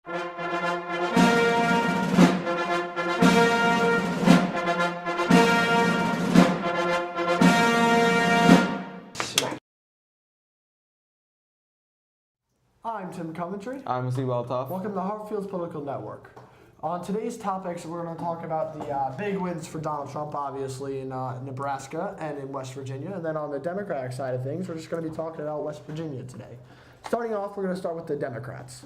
I'm Tim Coventry. I'm Haseeb Altaf. Welcome to Hartfield's Political Network. On today's topics, we're going to talk about the big wins for Donald Trump, obviously, in Nebraska and in West Virginia. And then on the Democratic side of things, we're just going to be talking about West Virginia today. Starting off, we're going to start with the Democrats.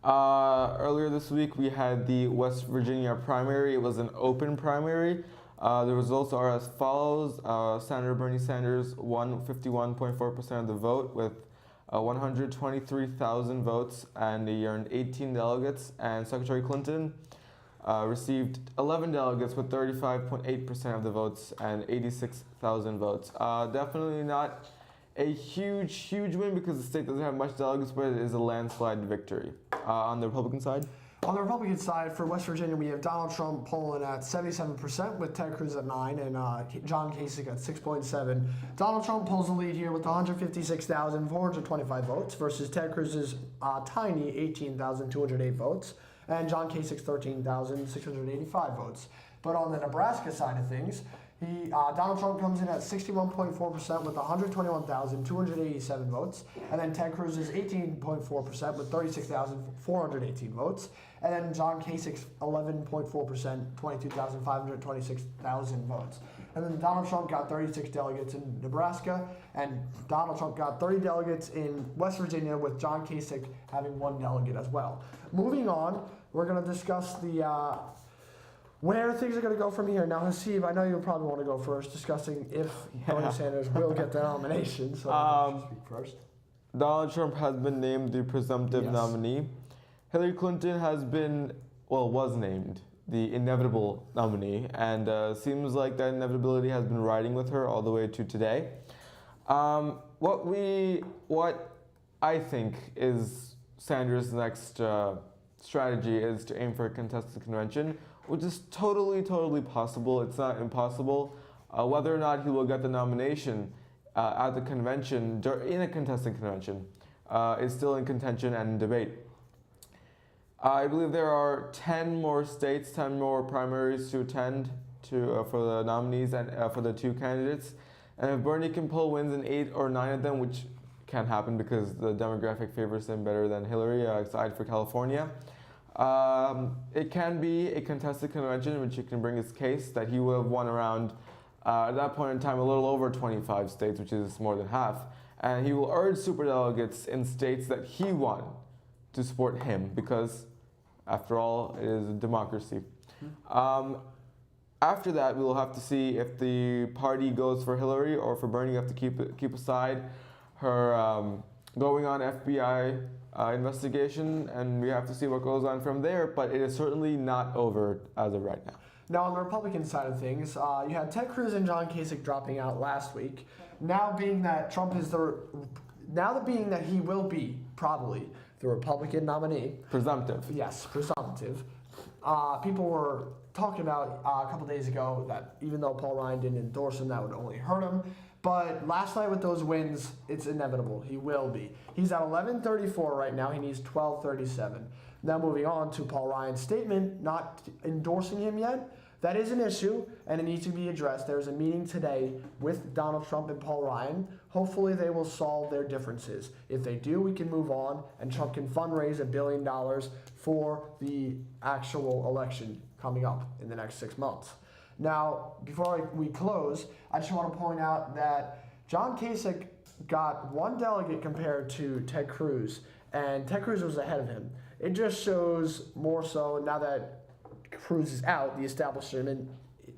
Earlier this week, we had the West Virginia primary. It was an open primary. The results are as follows. Senator Bernie Sanders won 51.4% of the vote with 123,000 votes, and he earned 18 delegates. And Secretary Clinton received 11 delegates with 35.8% of the votes and 86,000 votes. Definitely not a huge win because the state doesn't have much delegates, but it is a landslide victory. On the Republican side? On the Republican side, for West Virginia, we have Donald Trump polling at 77% with Ted Cruz at 9% and John Kasich at 6.7%. Donald Trump pulls the lead here with 156,425 votes versus Ted Cruz's tiny 18,208 votes and John Kasich's 13,685 votes. But on the Nebraska side of things, Donald Trump comes in at 61.4% with 121,287 votes, and then Ted Cruz is 18.4% with 36,418 votes, and then John Kasich's 11.4%, 22,526 votes. And then Donald Trump got 36 delegates in Nebraska, and Donald Trump got 30 delegates in West Virginia, with John Kasich having 1 delegate as well. Moving on, we're going to discuss where things are going to go from here. Now, Haseeb, I know you'll probably want to go first, discussing if Bernie Sanders will get the nomination. So I'll speak first. Donald Trump has been named the presumptive nominee. Hillary Clinton was named the inevitable nominee, and seems like that inevitability has been riding with her all the way to today. What I think is Sanders' next strategy is to aim for a contested convention, which is totally possible. It's not impossible. Whether or not he will get the nomination at the convention, in a contested convention, is still in contention and in debate. I believe there are 10 more states, 10 more primaries to attend for the nominees and for the 2 candidates. And if Bernie can pull wins in 8 or 9 of them, which can't happen because the demographic favors him better than Hillary, aside for California, it can be a contested convention in which he can bring his case that he would have won around, at that point in time, a little over 25 states, which is more than half. And he will urge superdelegates in states that he won to support him because, after all, it is a democracy. After that, we will have to see if the party goes for Hillary or for Bernie. You have to keep aside her going on FBI investigation, and we have to see what goes on from there, but it is certainly not over as of right now. Now, on the Republican side of things, you had Ted Cruz and John Kasich dropping out last week. Now being that he will be probably the Republican nominee. Presumptive. Yes, presumptive. People were talking about a couple days ago that even though Paul Ryan didn't endorse him, that would only hurt him. But last night with those wins, it's inevitable. He will be. He's at 1134 right now. He needs 1237. Now moving on to Paul Ryan's statement, not endorsing him yet. That is an issue, and it needs to be addressed. There's a meeting today with Donald Trump and Paul Ryan. Hopefully they will solve their differences. If they do, we can move on, and Trump can fundraise $1 billion for the actual election coming up in the next 6 months. Now, before we close, I just want to point out that John Kasich got 1 delegate compared to Ted Cruz, and Ted Cruz was ahead of him. It just shows more so now that Cruz is out, the establishment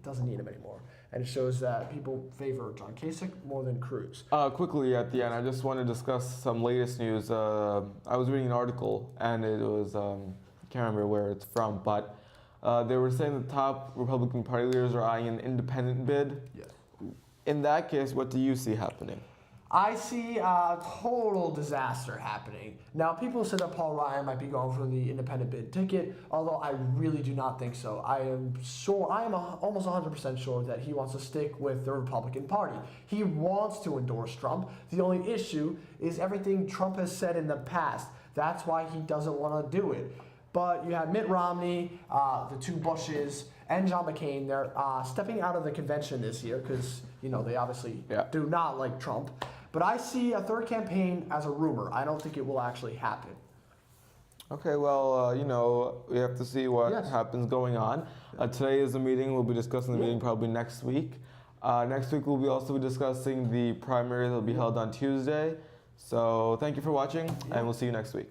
doesn't need him anymore. And it shows that people favor John Kasich more than Cruz. Quickly at the end, I just want to discuss some latest news. I was reading an article, and it was, I can't remember where it's from, but they were saying the top Republican Party leaders are eyeing an independent bid. Yeah. In that case, what do you see happening? I see a total disaster happening. Now, people said that Paul Ryan might be going for the independent bid ticket, although I really do not think so. I am almost 100% sure that he wants to stick with the Republican Party. He wants to endorse Trump. The only issue is everything Trump has said in the past. That's why he doesn't want to do it. But you have Mitt Romney, the two Bushes, and John McCain. They're stepping out of the convention this year because, they obviously do not like Trump. But I see a third campaign as a rumor. I don't think it will actually happen. Okay, well, we have to see what Yes. happens going on. Today is the meeting. We'll be discussing the meeting probably next week. Next week, we'll be also discussing the primary that will be held on Tuesday. So thank you for watching, and we'll see you next week.